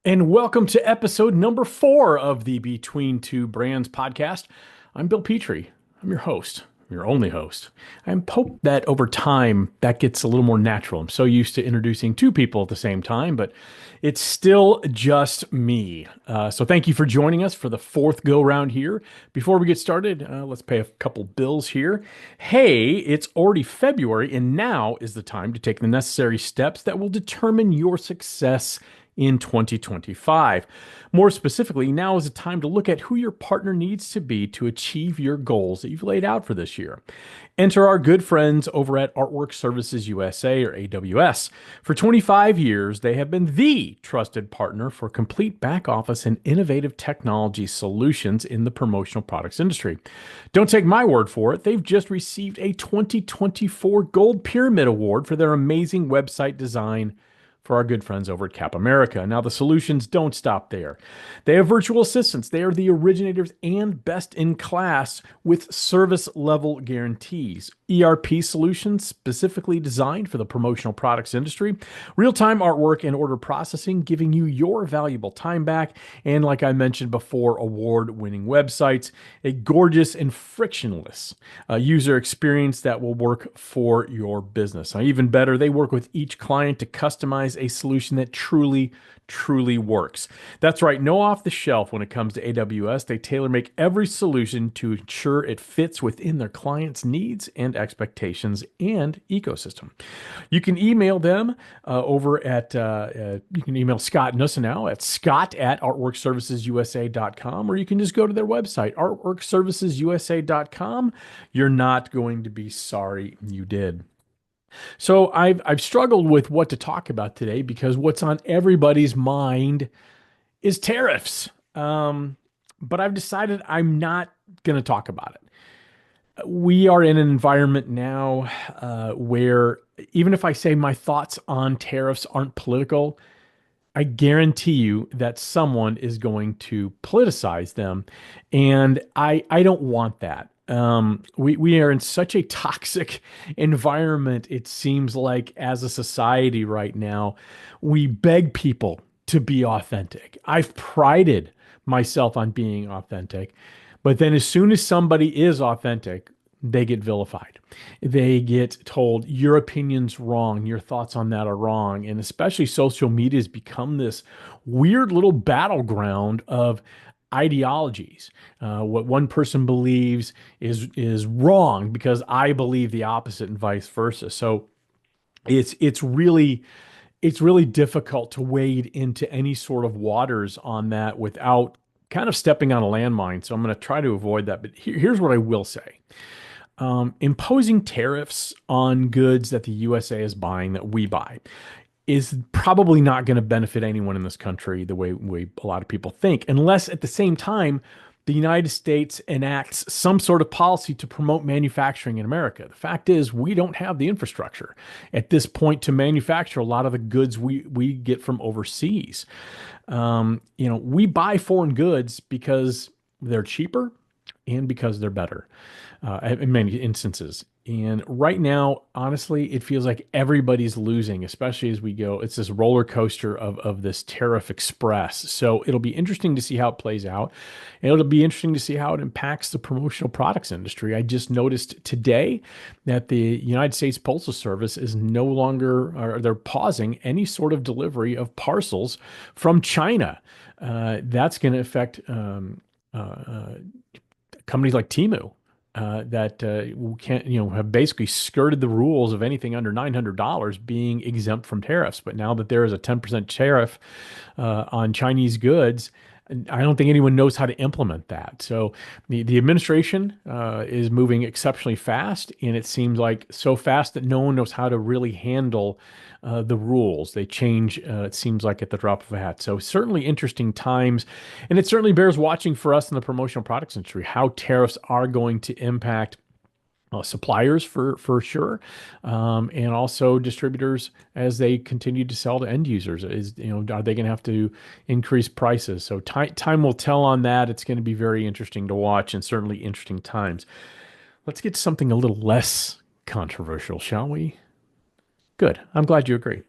And welcome to episode number 4 of the Between Two Brands podcast. I'm Bill Petrie. I'm your host, your only host. I hope that over time that gets a little more natural. I'm so used to introducing two people at the same time, but it's still just me. So thank you for joining us for the fourth go round here. Before we get started, let's pay a couple bills here. Hey, it's already February, and now is the time to take the necessary steps that will determine your success in 2025. More specifically, now is the time to look at who your partner needs to be to achieve your goals that you've laid out for this year. Enter our good friends over at Artwork Services USA, or AWS. For 25 years, they have been the trusted partner for complete back office and innovative technology solutions in the promotional products industry. Don't take my word for it. They've just received a 2024 Gold Pyramid Award for their amazing website design for our good friends over at Cap America. Now, the solutions don't stop there. They have virtual assistants. They are the originators and best in class with service level guarantees. ERP solutions specifically designed for the promotional products industry, real-time artwork and order processing, giving you your valuable time back. And like I mentioned before, award-winning websites, a gorgeous and frictionless user experience that will work for your business. Now, even better, they work with each client to customize a solution that truly works. That's right, no off the shelf when it comes to AWS. They tailor make every solution to ensure it fits within their clients' needs and expectations and ecosystem. You can email them you can email Scott Nussenow at scott@artworkservicesusa.com, or you can just go to their website, artworkservicesusa.com. You're not going to be sorry you did. So I've struggled with what to talk about today because what's on everybody's mind is tariffs. But I've decided I'm not going to talk about it. We are in an environment now where even if I say my thoughts on tariffs aren't political, I guarantee you that someone is going to politicize them. And I don't want that. We are in such a toxic environment, it seems like, as a society right now. We beg people to be authentic. I've prided myself on being authentic, but then as soon as somebody is authentic, they get vilified. They get told your opinion's wrong, your thoughts on that are wrong. And especially social media has become this weird little battleground of ideologies. What one person believes is wrong because I believe the opposite, and vice versa. So it's really difficult to wade into any sort of waters on that without kind of stepping on a landmine. So I'm going to try to avoid that. But here's what I will say. Imposing tariffs on goods that the USA is buying, that we buy, is probably not going to benefit anyone in this country the way a lot of people think, unless at the same time the United States enacts some sort of policy to promote manufacturing in America. The fact is, we don't have the infrastructure at this point to manufacture a lot of the goods we get from overseas. We buy foreign goods because they're cheaper and because they're better in many instances. And right now, honestly, it feels like everybody's losing, especially as we go. It's this roller coaster of this tariff express. So it'll be interesting to see how it plays out. And it'll be interesting to see how it impacts the promotional products industry. I just noticed today that the United States Postal Service is no longer, or they're pausing any sort of delivery of parcels from China. That's going to affect companies like Temu that can't, have basically skirted the rules of anything under $900 being exempt from tariffs. But now that there is a 10% tariff on Chinese goods, I don't think anyone knows how to implement that. So the administration is moving exceptionally fast, and it seems like so fast that no one knows how to really handle the rules. They change, it seems like, at the drop of a hat. So certainly interesting times, and it certainly bears watching for us in the promotional products industry, how tariffs are going to impact suppliers for sure, and also distributors as they continue to sell to end users. Are they going to have to increase prices? So time will tell on that. It's going to be very interesting to watch, and certainly interesting times. Let's get to something a little less controversial, shall we? Good. I'm glad you agree.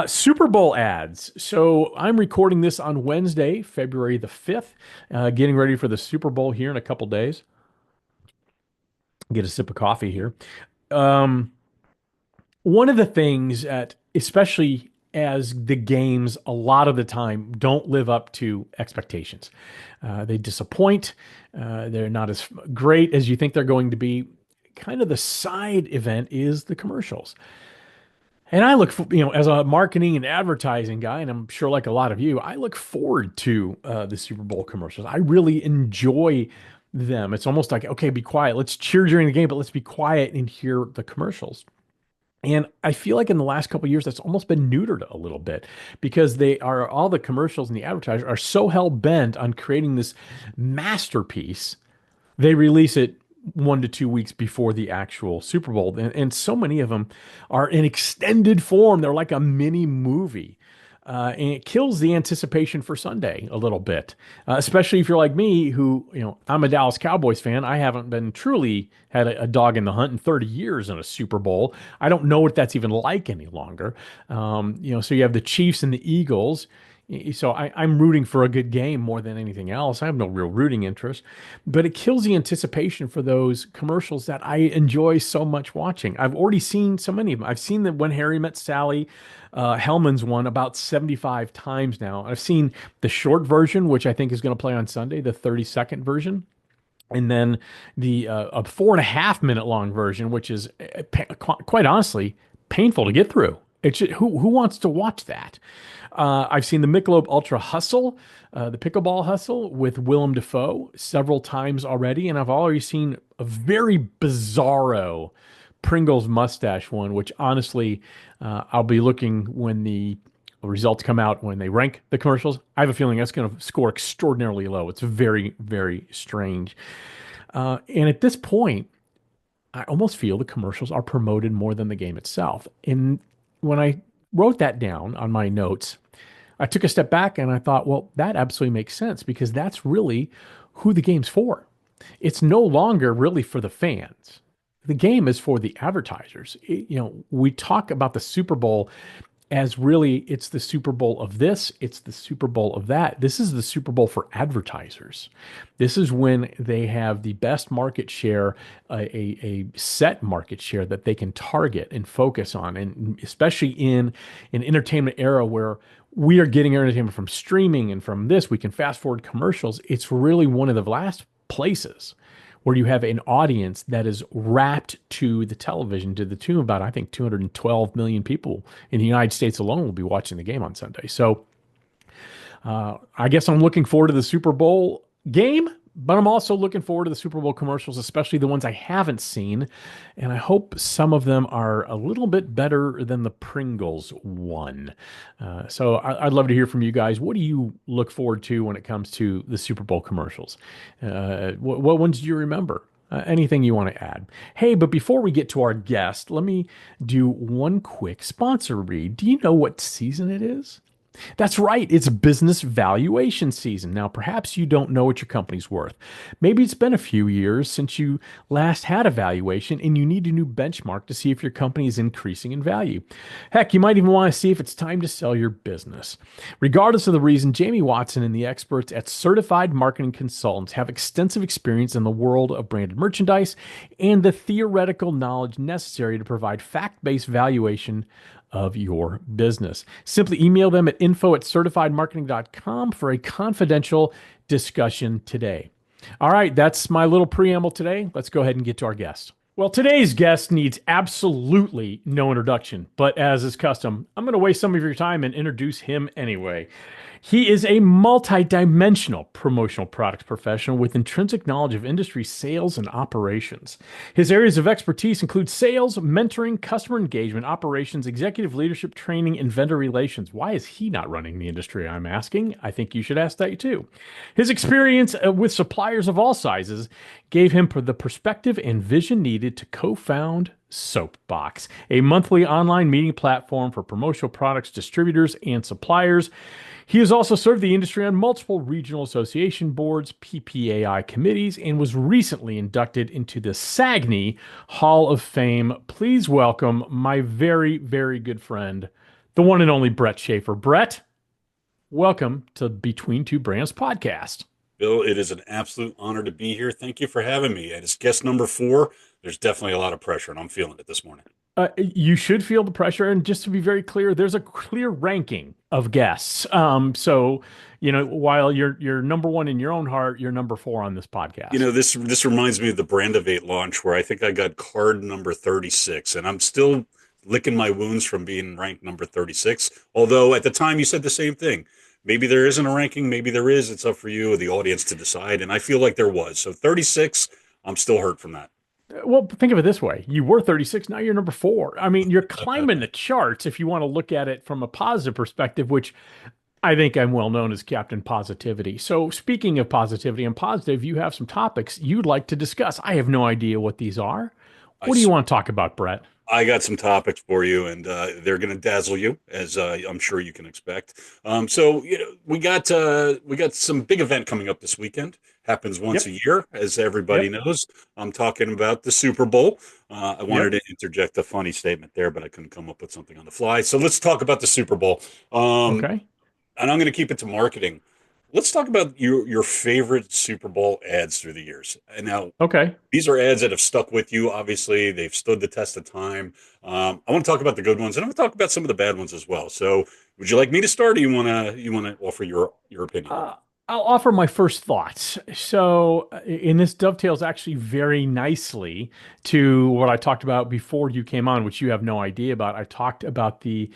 Super Bowl ads. So I'm recording this on Wednesday, February the 5th, getting ready for the Super Bowl here in a couple days. Get a sip of coffee here. Um, One of the things that, especially as the games a lot of the time don't live up to expectations, they disappoint. They're not as great as you think they're going to be. Kind of the side event is the commercials. And I look for, as a marketing and advertising guy, and I'm sure like a lot of you, I look forward to the Super Bowl commercials. I really enjoy them. It's almost like, okay, be quiet. Let's cheer during the game, but let's be quiet and hear the commercials. And I feel like in the last couple of years, that's almost been neutered a little bit because they are all the commercials and the advertisers are so hell bent on creating this masterpiece. They release it 1 to 2 weeks before the actual Super Bowl. And so many of them are in extended form. They're like a mini movie. And it kills the anticipation for Sunday a little bit, especially if you're like me, who, I'm a Dallas Cowboys fan. I haven't been truly had a dog in the hunt in 30 years in a Super Bowl. I don't know what that's even like any longer. So you have the Chiefs and the Eagles. So I'm rooting for a good game more than anything else. I have no real rooting interest, but it kills the anticipation for those commercials that I enjoy so much watching. I've already seen so many of them. I've seen that When Harry Met Sally, Hellman's one about 75 times now. I've seen the short version, which I think is going to play on Sunday, the 30-second version. And then the a 4.5 minute long version, which is quite honestly painful to get through. Who wants to watch that? I've seen the Michelob Ultra Hustle, the pickleball hustle with Willem Dafoe several times already, and I've already seen a very bizarro Pringles mustache one, which honestly, I'll be looking when the results come out when they rank the commercials. I have a feeling that's going to score extraordinarily low. It's very, very strange. And at this point, I almost feel the commercials are promoted more than the game itself. And when I wrote that down on my notes, I took a step back and I thought, well, that absolutely makes sense because that's really who the game's for. It's no longer really for the fans. The game is for the advertisers. We talk about the Super Bowl as really it's the Super Bowl of this, it's the Super Bowl of that. This is the Super Bowl for advertisers. This is when they have the best market share, a set market share that they can target and focus on. And especially in an entertainment era where we are getting our entertainment from streaming and from this, we can fast forward commercials. It's really one of the last places where you have an audience that is wrapped to the television to the tune of about, I think, 212 million people in the United States alone will be watching the game on Sunday. So I guess I'm looking forward to the Super Bowl game, but I'm also looking forward to the Super Bowl commercials, especially the ones I haven't seen. And I hope some of them are a little bit better than the Pringles one. So I'd love to hear from you guys. What do you look forward to when it comes to the Super Bowl commercials? What ones do you remember? Anything you want to add? Hey, but before we get to our guest, let me do one quick sponsor read. Do you know what season it is? That's right. It's business valuation season. Now, perhaps you don't know what your company's worth. Maybe it's been a few years since you last had a valuation and you need a new benchmark to see if your company is increasing in value. Heck, you might even want to see if it's time to sell your business. Regardless of the reason, Jamie Watson and the experts at Certified Marketing Consultants have extensive experience in the world of branded merchandise and the theoretical knowledge necessary to provide fact-based valuation of your business. Simply email them at info@certifiedmarketing.com for a confidential discussion today. All right, that's my little preamble today. Let's go ahead and get to our guest. Well, today's guest needs absolutely no introduction, but as is custom, I'm going to waste some of your time and introduce him anyway. He is a multi-dimensional promotional products professional with intrinsic knowledge of industry sales and operations. His areas of expertise include sales, mentoring, customer engagement, operations, executive leadership, training, and vendor relations. Why is he not running the industry, I'm asking? I think you should ask that too. His experience with suppliers of all sizes gave him the perspective and vision needed decided to co-found Soapbox, a monthly online meeting platform for promotional products, distributors, and suppliers. He has also served the industry on multiple regional association boards, PPAI committees, and was recently inducted into the SAGNY Hall of Fame. Please welcome my very, very good friend, the one and only Brett Schaffer. Brett, welcome to Between Two Brands podcast. Bill, it is an absolute honor to be here. Thank you for having me. And as guest number four, there's definitely a lot of pressure, and I'm feeling it this morning. You should feel the pressure. And just to be very clear, there's a clear ranking of guests. While you're number one in your own heart, you're number four on this podcast. This reminds me of the Brandivate launch where I think I got card number 36, and I'm still licking my wounds from being ranked number 36. Although at the time you said the same thing. Maybe there isn't a ranking, maybe there is. It's up for you or the audience to decide. And I feel like there was. So 36, I'm still hurt from that. Well, think of it this way. You were 36, now you're number four. I mean, you're climbing the charts if you want to look at it from a positive perspective, which I think I'm well known as Captain Positivity. So, speaking of positivity and positive, you have some topics you'd like to discuss. I have no idea what these are. I What do you want to talk about, Brett? I got some topics for you, and they're going to dazzle you, as I'm sure you can expect. We got some big event coming up this weekend. Happens once Yep. a year, as everybody Yep. knows. I'm talking about the Super Bowl. I wanted Yep. to interject a funny statement there, but I couldn't come up with something on the fly. So let's talk about the Super Bowl. Um, Okay. and I'm going to keep it to marketing. Let's talk about your favorite Super Bowl ads through the years. And now Okay. these are ads that have stuck with you. Obviously, they've stood the test of time. I want to talk about the good ones, and I want to talk about some of the bad ones as well. So, would you like me to start, or you want to offer your opinion? Uh, I'll offer my first thoughts. So, and this dovetails actually very nicely to what I talked about before you came on, which you have no idea about. I talked about the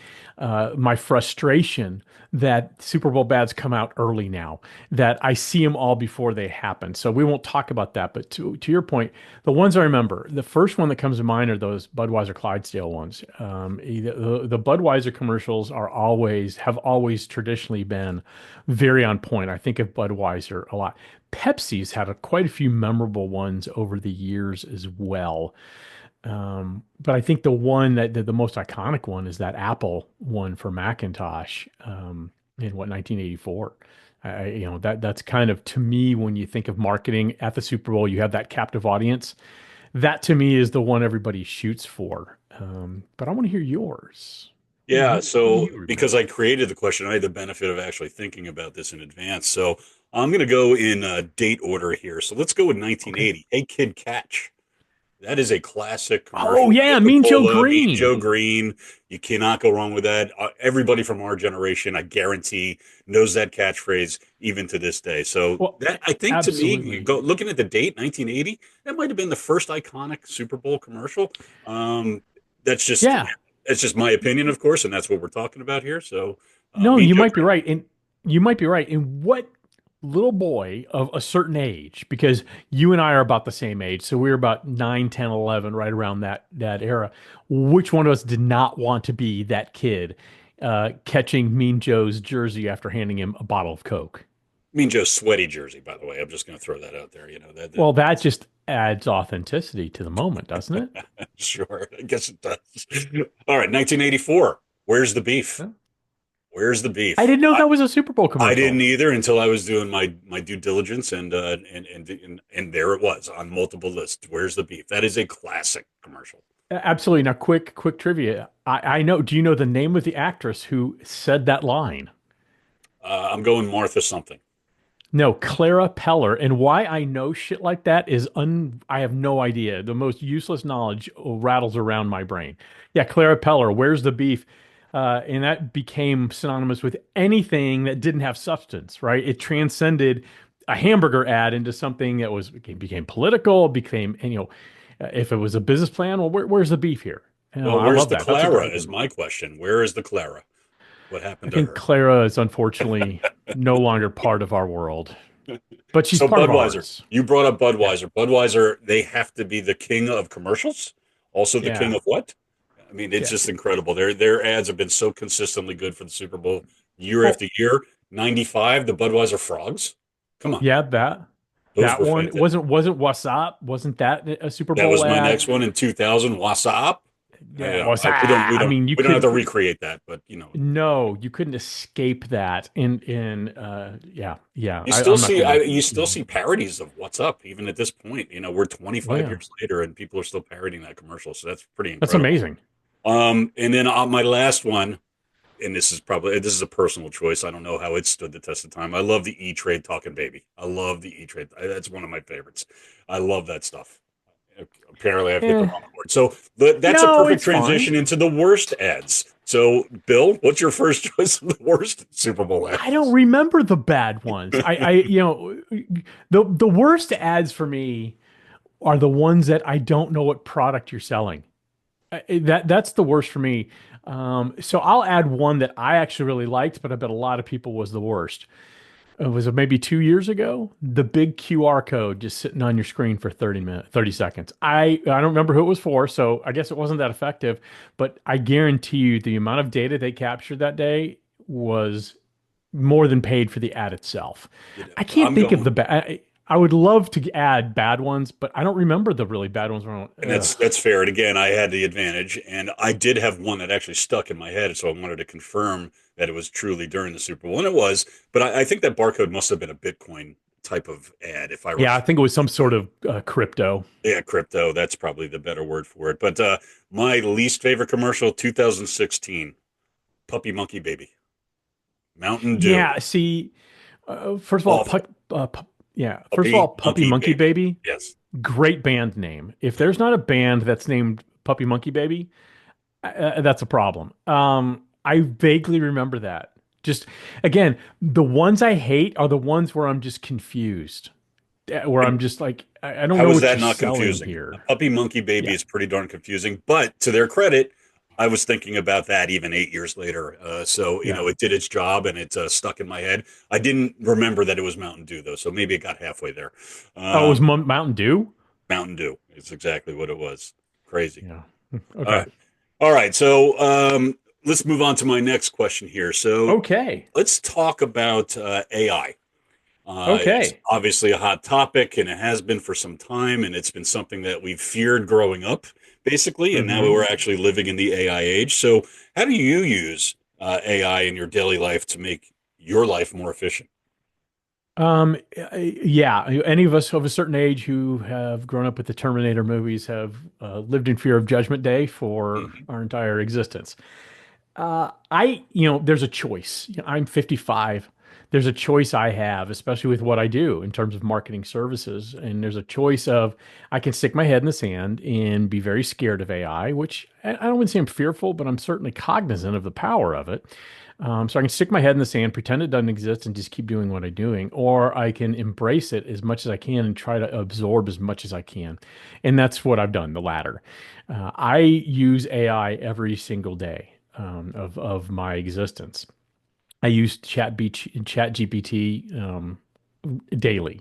my frustration that Super Bowl bads come out early now, that I see them all before they happen. So we won't talk about that. But to your point, the ones I remember, the first one that comes to mind are those Budweiser Clydesdale ones. The Budweiser commercials have always traditionally been very on point. I think of Budweiser a lot. Pepsi's had quite a few memorable ones over the years as well. But I think the one the most iconic one is that Apple one for Macintosh in 1984. That's kind of, to me, when you think of marketing at the Super Bowl, you have that captive audience. That to me is the one everybody shoots for. But I want to hear yours. Yeah. What do So, you because remember? I created the question, I had the benefit of actually thinking about this in advance. So, I'm going to go in date order here. So, let's go with Okay. 1980. Hey, Kid, catch. That is a classic Oh commercial. yeah, Mean Joe Coca-Cola, Mean Green. Joe Green. You cannot go wrong with that. Everybody from our generation, I guarantee, knows that catchphrase even to this day. So Well, that, I think, to me, you absolutely. go looking at the date, 1980, that might have been the first iconic Super Bowl commercial. Um, that's just Yeah. that's just my opinion, of course, and that's what we're talking about here. So, No, Mean you Joe might be Green. right. And you might be right. And what little boy of a certain age, because you and I are about the same age, so we were about 9, 10, 11, right around that era. Which one of us did not want to be that kid catching Mean Joe's jersey after handing him a bottle of Coke? Mean Joe's sweaty jersey, by the way. I'm just going to throw that out there. Well, that just adds authenticity to the moment, doesn't it? Sure, I guess it does. All right, 1984. Where's the beef? Yeah. Where's the I beef? didn't know that was a Super Bowl I didn't commercial. either until I was doing my due diligence, and there it was on multiple lists. Where's the beef? That is a classic commercial. Absolutely. Now, quick trivia. I know. Do you know the name of the actress who said that line? I'm going Martha something. No, Clara Peller. And why I know shit like that is I have no idea. The most useless knowledge rattles around my brain. Yeah, Clara Peller, where's the beef? And that became synonymous with anything that didn't have substance, right? It transcended a hamburger ad into something that became political, became, and, if it was a business plan, well, where's the beef here? Well, I where's love the that. That's a Clara great is one. my question. Where is the Clara? What I happened to think her? Clara is unfortunately no longer part of our world, but she's So part of Budweiser, ours. you brought up Yeah. Budweiser. Budweiser, they have to be the king of commercials. Also the king Yeah. of what? I mean, it's Yeah. just incredible. Their ads have been so consistently good for the Super Bowl year Well, after year. 95, the Budweiser frogs. Come on. yeah, that. Those That were one fantastic. wasn't What's Up? Wasn't that a Super That Bowl was my ad? next one in 2000. What's up? Yeah, What's Up? We I don't mean, you we don't have to couldn't. recreate that, but you know. No, you couldn't escape that. Yeah, yeah. I'm not You still gonna. see parodies of What's Up even at this point. You know, we're Oh 25 yeah, years later and people are still parodying that commercial, so that's pretty that's incredible. amazing. And then my last one, and this is a personal choice. I don't know how it stood the test of time. I love the E Trade Talking Baby. I love the E Trade. That's one of my favorites. I love that stuff. Apparently, I've hit the Eh, wrong chord. So that's a no, perfect it's transition fine. into the worst ads. So, Bill, what's your first choice of the worst Super Bowl I don't ads? remember the bad ones. The worst ads for me are the ones that I don't know what product you're selling. That's the worst for me. So I'll add one that I actually really liked, but I bet a lot of people was the worst. It was maybe 2 years ago. The big QR code just sitting on your screen for 30 seconds. I don't remember who it was for, so I guess it wasn't that effective. But I guarantee you, the amount of data they captured that day was more than paid for the ad itself. You know, I can't I'm think of going. the bad. I would love to add bad ones, but I don't remember the really bad ones. And that's fair. And again, I had the advantage, and I did have one that actually stuck in my head, so I wanted to confirm that it was truly during the Super Bowl, and it was. But I think that barcode must have been a Bitcoin type of ad, if I Yeah, I remember. think it was some sort of crypto. Yeah, crypto. That's probably the better word for it. But my least favorite commercial, 2016, Puppy Monkey Baby, Mountain Dew, Yeah, see, first of all, awful. yeah, first of all, Puppy Puppy Monkey Monkey Baby. Baby, Yes. great band name. If there's not a band that's named Puppy Monkey Baby, that's a problem. I vaguely remember that. Just again, the ones I hate are the ones where I'm just confused, where I'm And just like, I don't how know is what that you're not selling confusing? A here. Puppy Monkey Baby Yeah. is pretty darn confusing, but to their credit, I was thinking about that even 8 years later. So, you Yeah. know, it did its job and it stuck in my head. I didn't remember that it was Mountain Dew, though, so maybe it got halfway there. Oh, it was Um, Mountain Dew? Mountain Dew is exactly what it was. Crazy. Yeah. All Okay. right. All right. So let's move on to my next question here. So Okay. let's talk about AI. It's Okay. obviously a hot topic, and it has been for some time, and it's been something that we've feared growing up, basically, and now hmm we're actually living in the AI age. So, how do you use AI in your daily life to make your life more efficient? yeah, any of us of a certain age who have grown up with the Terminator movies have lived in fear of Judgment Day for Mhm. our entire existence. There's a choice. I'm 55. There's a choice I have, especially with what I do in terms of marketing services. And there's a choice of I can stick my head in the sand and be very scared of AI, which I don't want to say I'm fearful, but I'm certainly cognizant of the power of it. So I can stick my head in the sand, pretend it doesn't exist, and just keep doing what I'm doing, or I can embrace it as much as I can and try to absorb as much as I can. And that's what I've done, the latter. I use AI every single day of my existence. I use Chat GPT daily.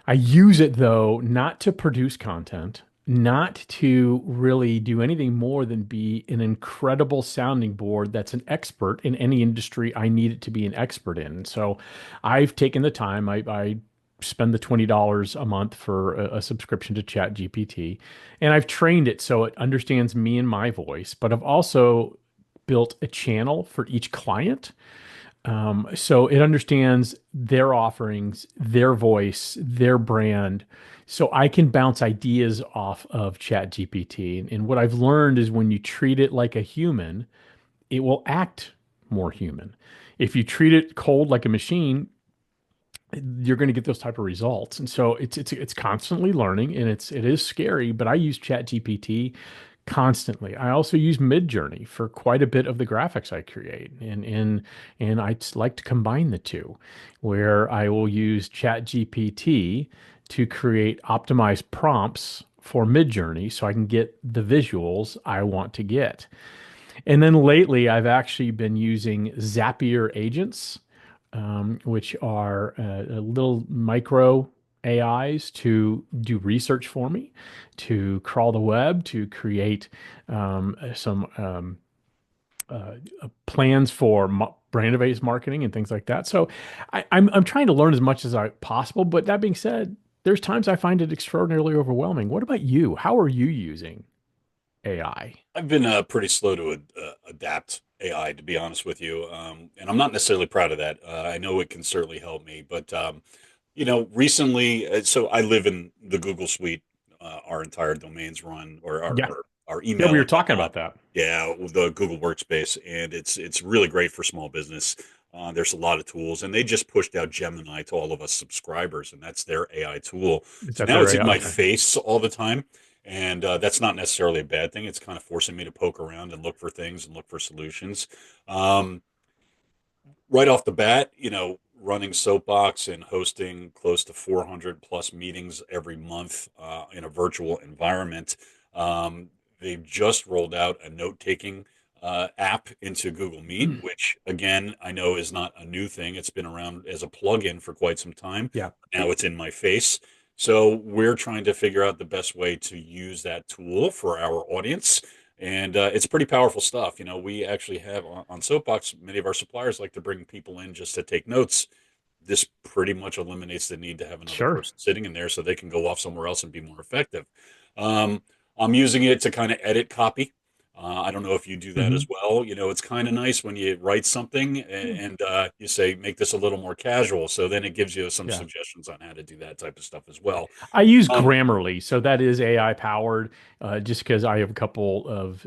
I use it though not to produce content, not to really do anything more than be an incredible sounding board that's an expert in any industry I need it to be an expert in. So I've taken the time. I spend the $20 a month for a subscription to Chat GPT, and I've trained it so it understands me and my voice. But I've also built a channel for each client so it understands their offerings, their voice, their brand. So I can bounce ideas off of ChatGPT. And what I've learned is when you treat it like a human, it will act more human. If you treat it cold like a machine, you're going to get those type of results. And so it's constantly learning, and it is scary. But I use ChatGPT constantly. I also use Midjourney for quite a bit of the graphics I create, and I like to combine the two, where I will use ChatGPT to create optimized prompts for Midjourney so I can get the visuals I want to get. And then lately, I've actually been using Zapier agents, which are little micro AIs to do research for me, to crawl the web, to create some plans for brand based marketing and things like that. So I'm trying to learn as much as I possible. But that being said, there's times I find it extraordinarily overwhelming. What about you? How are you using AI? I've been pretty slow to adapt AI, to be honest with you, and I'm not necessarily proud of that. I know it can certainly help me, but recently, so I live in the Google suite. Our entire domains run, or Yeah. our Yeah, we email were and talking whatnot. about that. Yeah, with the Google Workspace, and it's really great for small business. There's a lot of tools, and they just pushed out Gemini to all of us subscribers, and that's their AI tool. Is So that now their it's in AI? my Okay. face all the time, and that's not necessarily a bad thing. It's kind of forcing me to poke around and look for things and look for solutions. Um, right off the bat, running Soapbox and hosting close to 400 plus meetings every month in a virtual environment. Um, they've just rolled out a note taking app into Google Meet, which again, I know is not a new thing. It's been around as a plugin for quite some time. Yeah. Now it's in my face. So we're trying to figure out the best way to use that tool for our audience, and it's pretty powerful stuff. We actually have on Soapbox, many of our suppliers like to bring people in just to take notes. This pretty much eliminates the need to have another Sure. person sitting in there so they can go off somewhere else and be more effective. I'm using it to kind of edit copy. I don't know if you do that Hmm. as well. It's kind of nice when you write something and you say, make this a little more casual. So then it gives you some Yeah. suggestions on how to do that type of stuff as well. I use Um, Grammarly, so that is AI powered, just because I have a couple of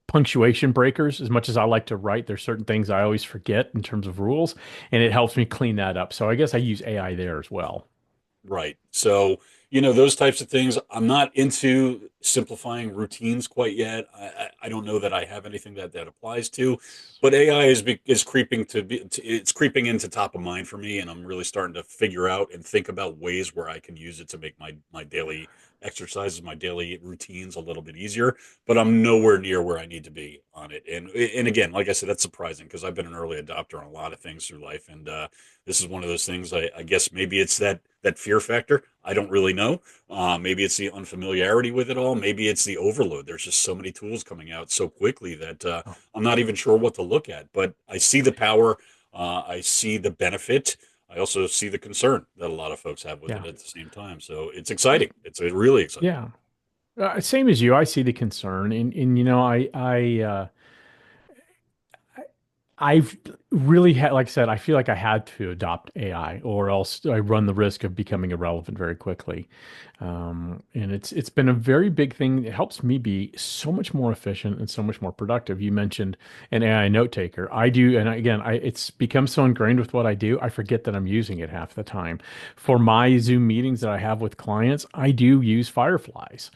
punctuation breakers. As much as I like to write, there's certain things I always forget in terms of rules, and it helps me clean that up. So I guess I use AI there as well. Right. So, those types of things. I'm not into simplifying routines quite yet. I don't know that I have anything that applies to, but AI is creeping it's creeping into top of mind for me, and I'm really starting to figure out and think about ways where I can use it to make my daily exercises, my daily routines a little bit easier. But I'm nowhere near where I need to be on it. And again, like I said, that's surprising because I've been an early adopter on a lot of things through life, and this is one of those things. I guess maybe it's that fear factor. I don't really know. Maybe it's the unfamiliarity with it all. Maybe it's the overload. There's just so many tools coming out so quickly that Oh, I'm not even sure what to look at. But I see the power. I see the benefit. I also see the concern that a lot of folks have with it yeah. at the same time. So it's exciting. It's really exciting. Yeah. Same as you, I see the concern, and I've really had, like I said, I feel like I had to adopt AI, or else I run the risk of becoming irrelevant very quickly. And it's been a very big thing. It helps me be so much more efficient and so much more productive. You mentioned an AI note taker. I do, and again, it's become so ingrained with what I do, I forget that I'm using it half the time. For my Zoom meetings that I have with clients, I do use Fireflies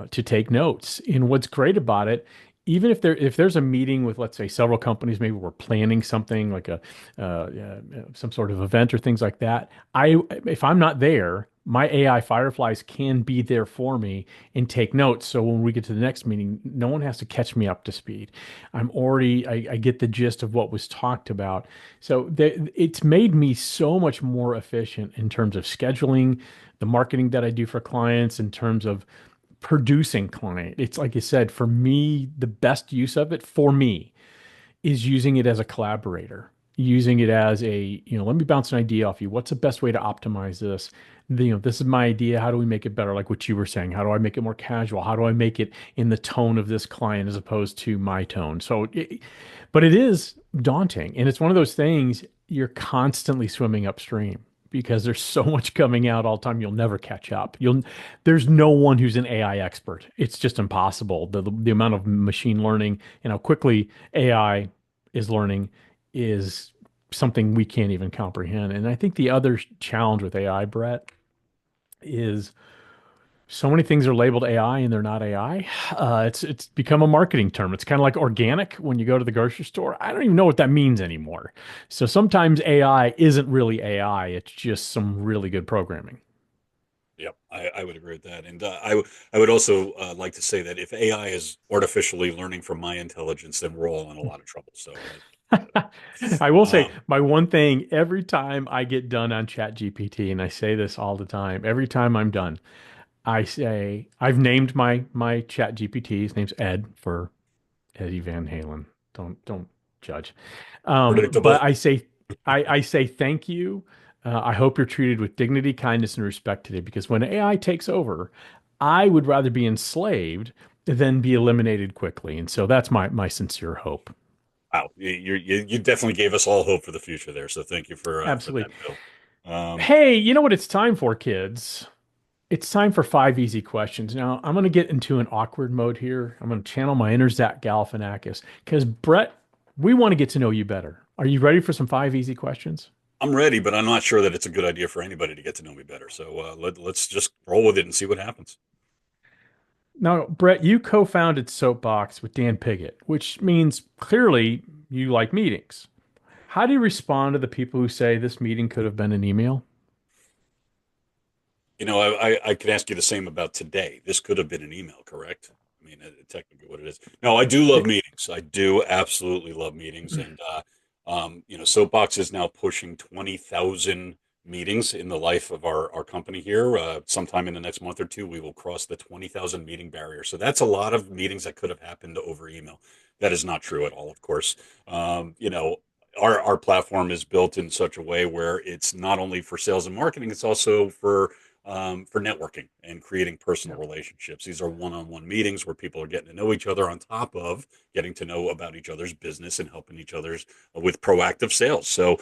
to take notes. And what's great about it, even if there's a meeting with, let's say, several companies, maybe we're planning something like some sort of event or things like that, I if I'm not there, my AI Fireflies can be there for me and take notes. So when we get to the next meeting, no one has to catch me up to speed. I get the gist of what was talked about. So it's made me so much more efficient in terms of scheduling, the marketing that I do for clients, in terms of producing client. It's like you said, for me, the best use of it for me is using it as a collaborator, using it as let me bounce an idea off you. What's the best way to optimize this? This is my idea. How do we make it better? Like what you were saying, how do I make it more casual? How do I make it in the tone of this client as opposed to my tone? But it is daunting. And it's one of those things you're constantly swimming upstream because there's so much coming out all the time. You'll never catch up. There's no one who's an AI expert. It's just impossible. The amount of machine learning and how quickly AI is learning is something we can't even comprehend. And I think the other challenge with AI, Brett, is so many things are labeled AI and they're not AI. It's become a marketing term. It's kind of like organic when you go to the grocery store. I don't even know what that means anymore. So sometimes AI isn't really AI. It's just some really good programming. Yep, I would agree with that. And I would also like to say that if AI is artificially learning from my intelligence, then we're all in a lot of trouble. So, I will say um, my one thing every time I get done on ChatGPT, and I say this all the time, every time I'm done, I say I've named my ChatGPT. His name's Ed for Eddie Van Halen. Don't judge. But predictable. I say thank you. I hope you're treated with dignity, kindness, and respect today because when AI takes over, I would rather be enslaved than be eliminated quickly. And so that's my sincere hope. Wow, you definitely gave us all hope for the future there. So thank you for Absolutely. that, Bill. Um, Hey, you know what it's time for, kids? It's time for five easy questions. Now, I'm going to get into an awkward mode here. I'm going to channel my inner Zach Galifianakis because, Brett, we want to get to know you better. Are you ready for some five easy questions? I'm ready, but I'm not sure that it's a good idea for anybody to get to know me better. So let's just roll with it and see what happens. Now, Brett, you co-founded Soapbox with Dan Piggott, which means clearly you like meetings. How do you respond to the people who say this meeting could have been an email? I could ask you the same about today. This could have been an email, correct? I mean, technically what it is. No, I do love It, meetings. I do absolutely love meetings. And, Soapbox is now pushing 20,000 meetings in the life of our company here. Sometime in the next month or two, we will cross the 20,000 meeting barrier. So that's a lot of meetings that could have happened over email. That is not true at all, of course. Our platform is built in such a way where it's not only for sales and marketing, it's also for networking and creating personal yeah. relationships. These are one-on-one meetings where people are getting to know each other on top of getting to know about each other's business and helping each other's with proactive sales. So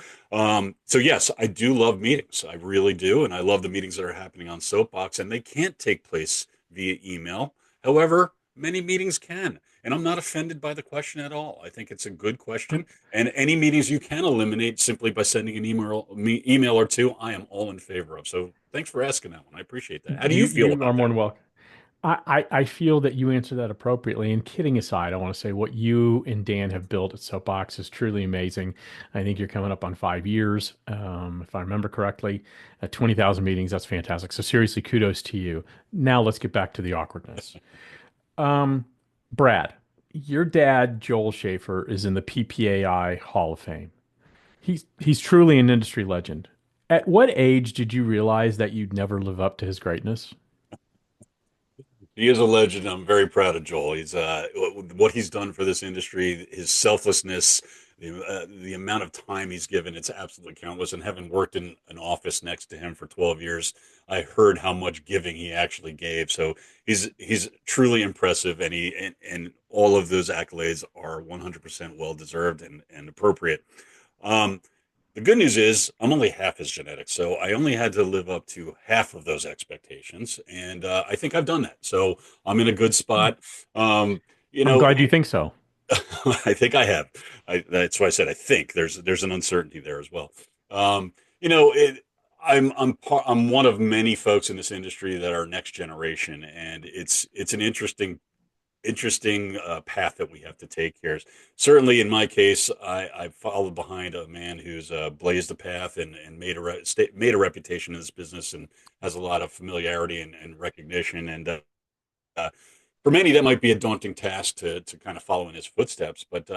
yes, I do love meetings. I really do, and I love the meetings that are happening on Soapbox, and they can't take place via email. However, many meetings can. And I'm not offended by the question at all. I think it's a good question. And any meetings you can eliminate simply by sending an email or two, I am all in favor of. So thanks for asking that one. I appreciate that. How do you feel You are about more that? than welcome. I feel that you answer that appropriately. And kidding aside, I want to say what you and Dan have built at Soapbox is truly amazing. I think you're coming up on 5 years, if I remember correctly, at 20,000 meetings. That's fantastic. So seriously, kudos to you. Now let's get back to the awkwardness. Um, Brad, your dad, Joel Schaffer, is in the PPAI Hall of Fame. He's truly an industry legend. At what age did you realize that you'd never live up to his greatness? He is a legend. I'm very proud of Joel. He's what he's done for this industry, his selflessness, the amount of time he's given. It's absolutely countless. And having worked in an office next to him for 12 years, I heard how much giving he actually gave. So he's truly impressive, and all of those accolades are 100% well deserved and appropriate. Um, the good news is I'm only half his genetics, so I only had to live up to half of those expectations, and I think I've done that. So I'm in a good spot. Um, you I'm know, glad you think so. I think I have. That's why I said I think. There's an uncertainty there as well. Um, you know, it, I'm one of many folks in this industry that are next generation, and it's an interesting path that we have to take here. Certainly, in my case, I followed behind a man who's blazed a path and made a reputation in this business and has a lot of familiarity and recognition. And uh, for many, that might be a daunting task to kind of follow in his footsteps. But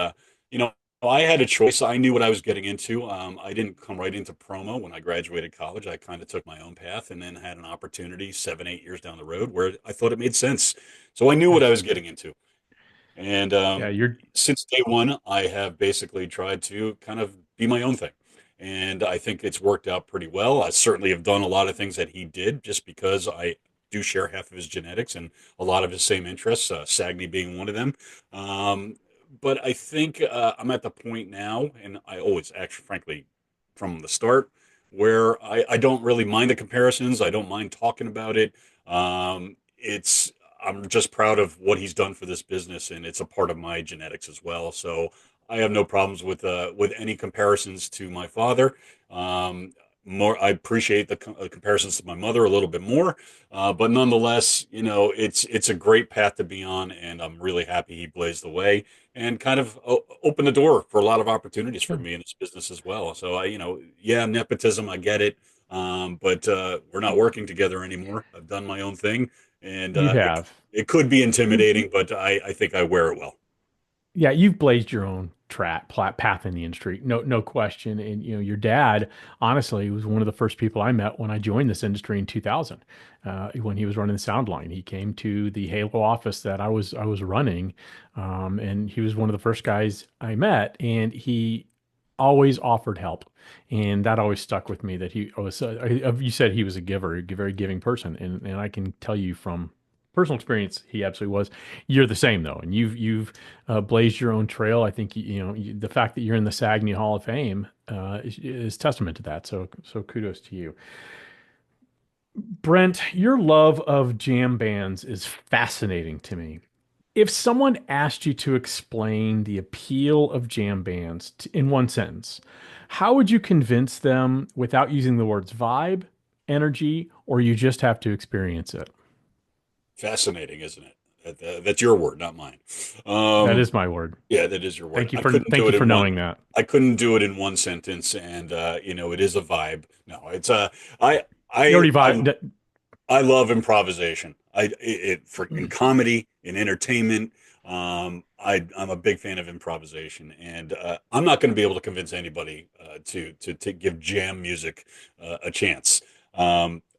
you know, I had a choice. I knew what I was getting into. I didn't come right into promo when I graduated college. I kind of took my own path and then had an opportunity 7, 8 years down the road where I thought it made sense. So I knew Yeah. what I was getting into. And Yeah, you're since day one, I have basically tried to kind of be my own thing. And I think it's worked out pretty well. I certainly have done a lot of things that he did just because I do share half of his genetics and a lot of his same interests, Sagni being one of them. Um, but I think I'm at the point now, and I always actually, frankly, from the start, where I don't really mind the comparisons. I don't mind talking about it. It's I'm just proud of what he's done for this business, and it's a part of my genetics as well. So I have no problems with any comparisons to my father. Um, I appreciate the comparisons to my mother a little bit more, but nonetheless, it's a great path to be on, and I'm really happy he blazed the way and kind of opened the door for a lot of opportunities for yeah, me in this business as well. So yeah, nepotism, I get it, but we're not working together anymore. I've done my own thing, and you have. it could be You intimidating, but I think I wear it well. yeah, you've blazed your own path in the industry. No question. And your dad, honestly, was one of the first people I met when I joined this industry in 2000. When he was running the sound line, he came to the Halo office that I was running, and he was one of the first guys I met. And he always offered help, and that always stuck with me. That he was, you said he was a giver, a very giving person, and I can tell you from personal experience, he absolutely was. You're the same though, and you've blazed your own trail. I think the fact that you're in the SAGNY Hall of Fame is testament to that. So kudos to you. Brent, your love of jam bands is fascinating to me. If someone asked you to explain the appeal of jam bands in one sentence, how would you convince them without using the words vibe, energy, or you just have to experience it? Fascinating, isn't it? That's your word, not mine. That Um, is my word. yeah, that is your word. Thank you for knowing that. I couldn't do it in one sentence, and it is a vibe. No, it's I You I already I vibe. I love improvisation. It for in comedy, in entertainment. I'm a big fan of improvisation, and I'm not going to be able to convince anybody to give jam music a chance.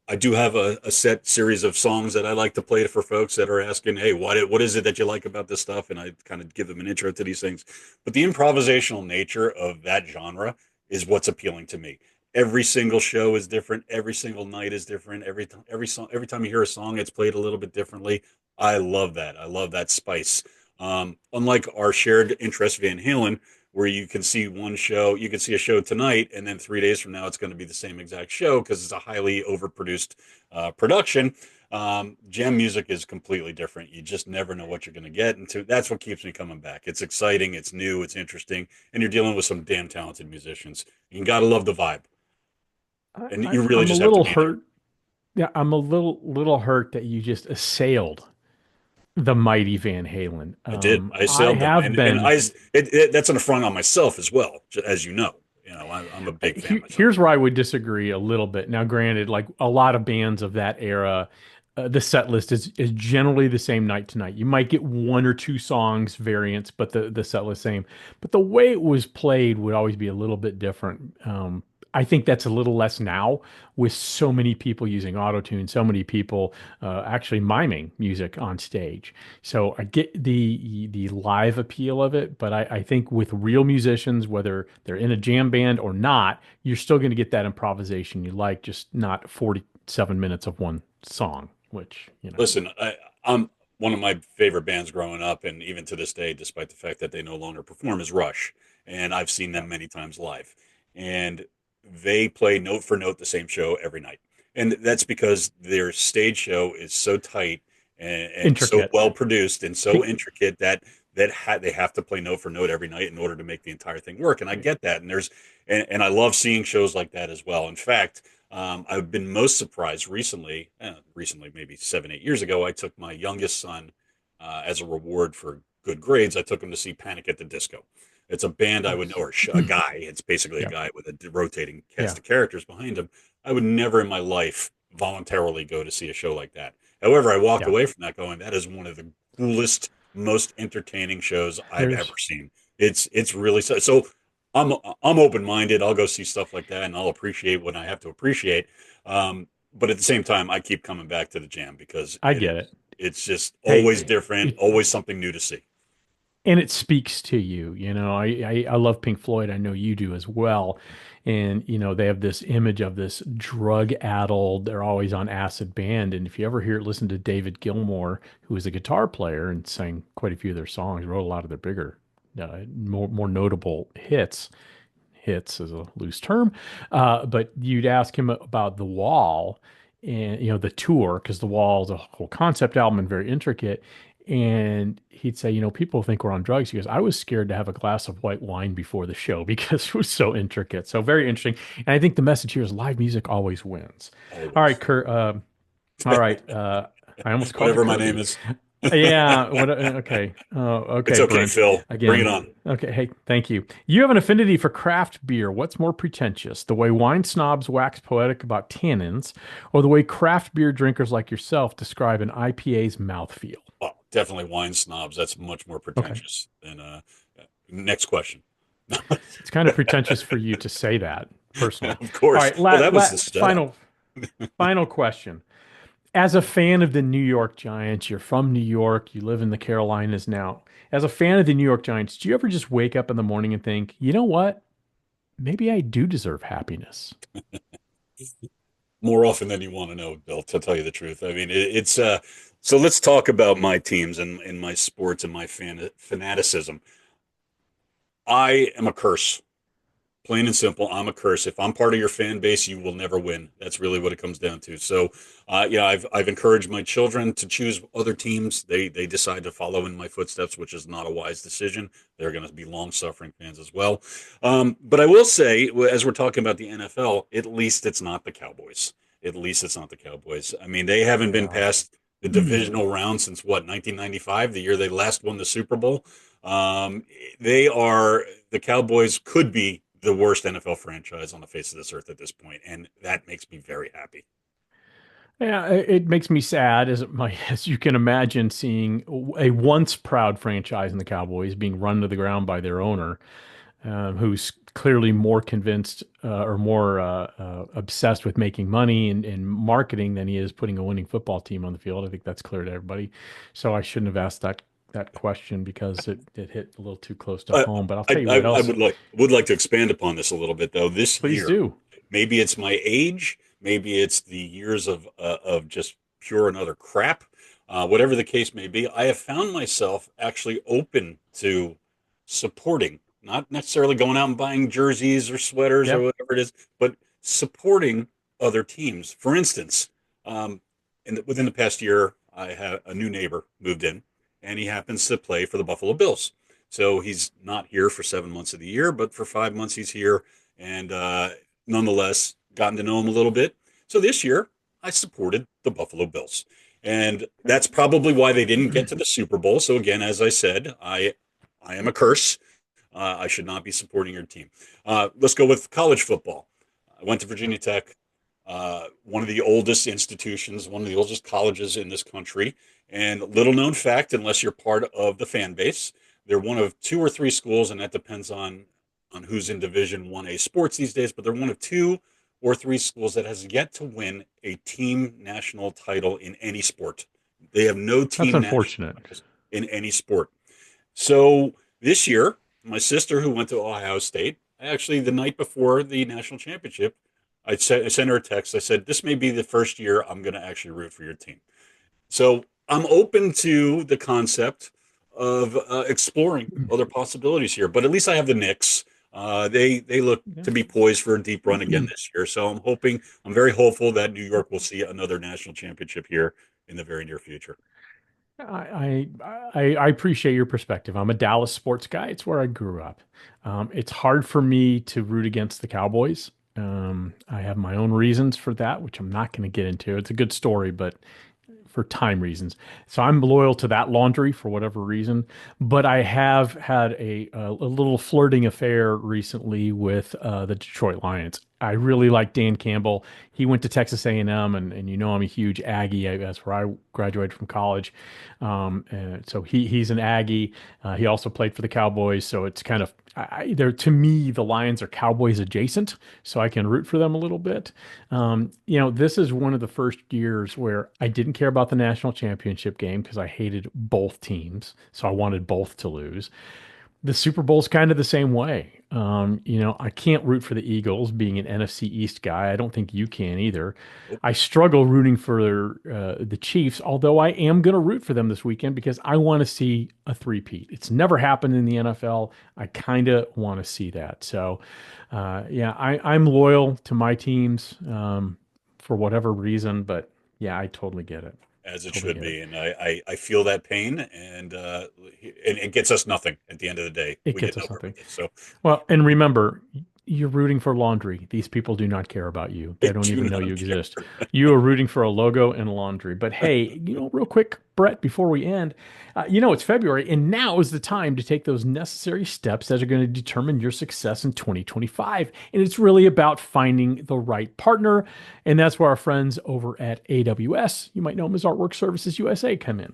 I do have a set series of songs that I like to play for folks that are asking, "Hey, what is it that you like about this stuff?" And I kind of give them an intro to these things. But the improvisational nature of that genre is what's appealing to me. Every single show is different. Every single night is different. Every time you hear a song, it's played a little bit differently. I love that. I love that spice. Unlike our shared interest, Van Halen, where you can see one show, you can see a show tonight, and then 3 days from now, it's going to be the same exact show because it's a highly overproduced production. Jam music is completely different. You just never know what you're going to get. And that's what keeps me coming back. It's exciting, it's new, it's interesting, and you're dealing with some damn talented musicians. You got to love the vibe, and you really I'm a just have to little be there. hurt. Yeah, I'm a little hurt that you just assailed the mighty Van Halen. I did. I I sailed them, have and been. that's an affront on myself as well, as you know. I'm a big fan myself. Here's where I would disagree a little bit. Now, granted, like a lot of bands of that era, the set list is generally the same night to night. You might get one or two songs variants, but the set list same. But the way it was played would always be a little bit different. I think that's a little less now with so many people using autotune, so many people actually miming music on stage. So I get the live appeal of it, but I think with real musicians, whether they're in a jam band or not, you're still going to get that improvisation you like, just not 47 minutes of one song, which, Listen, I'm one of my favorite bands growing up, and even to this day, despite the fact that they no longer perform, is Rush, and I've seen them many times live, and they play note for note the same show every night, and that's because their stage show is so tight and so intricate. well produced and so intricate that they have to play note for note every night in order to make the entire thing work. And I get that, and I love seeing shows like that as well. In fact. I've been most surprised recently, maybe 7, 8 years ago, I took my youngest son as a reward for good grades. I took him to see Panic at the Disco. It's a band I would know, Nice. or a guy. It's basically a Yeah. guy with a rotating Yeah. cast of characters behind him. I would never in my life voluntarily go to see a show like that. However, I walked Yeah. away from that going, that is one of the coolest, most entertaining shows I've ever There's seen. It's really so. I'm open minded. I'll go see stuff like that, and I'll appreciate what I have to appreciate. But at the same time, I keep coming back to the jam because I get it. it's just always Hey, different, always something new to see. and it speaks to you. I love Pink Floyd. I know you do as well. And they have this image of this drug-addled, they're always on acid band. And if you ever listen to David Gilmour, who was a guitar player and sang quite a few of their songs, wrote a lot of their bigger, more notable hits is a loose term. But you'd ask him about The Wall and, the tour, because The Wall is a whole concept album and very intricate. And he'd say, people think we're on drugs. He goes, I was scared to have a glass of white wine before the show because it was so intricate. So very interesting. And I think the message here is live music always wins. All right, Always. Kurt. All right. I almost called you Whatever my name Kirby. is. Yeah. What? Okay. Oh, It's okay, okay, Brent. Phil. Bring it Again. on. Okay. Hey, thank you. You have an affinity for craft beer. What's more pretentious, the way wine snobs wax poetic about tannins, or the way craft beer drinkers like yourself describe an IPA's mouthfeel? Well, definitely wine snobs. That's much more Okay. pretentious than next question. It's kind of pretentious for you to say that personally. Of All course. right. Well, that was the setup. Final question. As a fan of the New York Giants, you're from New York, you live in the Carolinas now. As a fan of the New York Giants, do you ever just wake up in the morning and think, you know what? maybe I do deserve happiness. More often than you want to know, Bill, to tell you the truth. I mean, it's so let's talk about my teams and my sports and my fanaticism. I am a curse. Plain and simple, I'm a curse. If I'm part of your fan base, you will never win. That's really what it comes down to. So, yeah, I've encouraged my children to choose other teams. They decide to follow in my footsteps, which is not a wise decision. They're going to be long suffering fans as well. But I will say, as we're talking about the NFL, at least it's not the Cowboys. At least it's not the Cowboys. I mean, they haven't been Yeah. past the divisional round since what, 1995, the year they last won the Super Bowl. Um, they are the Cowboys could be the worst NFL franchise on the face of this earth at this point, and that makes me very happy. Yeah, it makes me sad as it might, as you can imagine, seeing a once proud franchise in the Cowboys being run to the ground by their owner, who's clearly more convinced or more obsessed with making money and marketing than he is putting a winning football team on the field. I think that's clear to everybody. So I shouldn't have asked that question because it hit a little too close to I, home. But I'll tell you what I else. would like to expand upon this a little bit though. This Please year, do. maybe it's my age, maybe it's the years of just pure and utter crap. Whatever the case may be, I have found myself actually open to supporting, not necessarily going out and buying jerseys or sweaters or Yep. whatever it is, but supporting other teams. For instance, within the past year, I had a new neighbor moved in, and he happens to play for the Buffalo Bills. So he's not here for 7 months of the year, but for 5 months he's here, and nonetheless gotten to know him a little bit. So this year I supported the Buffalo Bills, and that's probably why they didn't get to the Super Bowl. So again, as I said, I am a curse. I should not be supporting your team. Let's go with college football. I went to Virginia Tech, one of the oldest institutions, one of the oldest colleges in this country. And little known fact, unless you're part of the fan base, they're one of two or three schools, and that depends on who's in Division 1A sports these days. But they're one of two or three schools that has yet to win a team national title in any sport. They have no That's team national unfortunate. titles in any sport. So this year, my sister, who went to Ohio State, actually the night before the national championship, I sent her a text. I said, "This may be the first year I'm going to actually root for your team." So I'm open to the concept of exploring other possibilities here. But at least I have the Knicks. They look Yeah. to be poised for a deep run again this year. So I'm very hopeful that New York will see another national championship here in the very near future. I appreciate your perspective. I'm a Dallas sports guy. It's where I grew up. It's hard for me to root against the Cowboys. I have my own reasons for that, which I'm not going to get into. It's a good story, but for time reasons. So I'm loyal to that laundry for whatever reason. But I have had a little flirting affair recently with the Detroit Lions. I really like Dan Campbell. He went to Texas A&M, and you know I'm a huge Aggie. That's where I graduated from college. And so he's an Aggie. He also played for the Cowboys. So it's kind of they're to me the Lions are Cowboys adjacent, so I can root for them a little bit. This is one of the first years where I didn't care about the national championship game because I hated both teams. So I wanted both to lose. The Super Bowl's kind of the same way. I can't root for the Eagles being an NFC East guy. I don't think you can either. I struggle rooting for the Chiefs, although I am going to root for them this weekend because I want to see a three-peat. It's never happened in the NFL. I kind of want to see that. So, yeah, I'm loyal to my teams for whatever reason, but yeah, I totally get it. As it Totally should get it. be. And I feel that pain, and it gets us nothing at the end of the day. It We get gets us nowhere something. with it. So Well, and remember, you're rooting for laundry. These people do not care about you. I They don't do even know not you care. exist. You are rooting for a logo and laundry. But hey, real quick, Brett, before we end, it's February, and now is the time to take those necessary steps that are going to determine your success in 2025. And it's really about finding the right partner. And that's where our friends over at AWS, you might know them as Artwork Services USA, come in.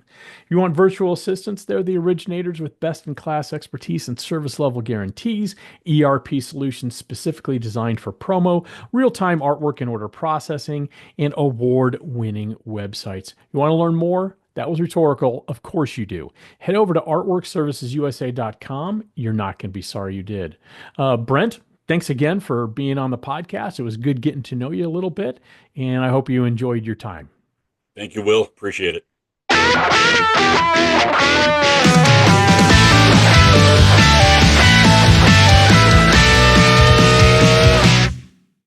You want virtual assistants? They're the originators with best in class expertise and service level guarantees, ERP solutions specifically designed for promo, real time artwork and order processing, and award winning websites. You want to learn more? That was rhetorical. Of course you do. Head over to artworkservicesusa.com. You're not going to be sorry you did. Brent, thanks again for being on the podcast. It was good getting to know you a little bit, and I hope you enjoyed your time. Thank you, Will. Appreciate it.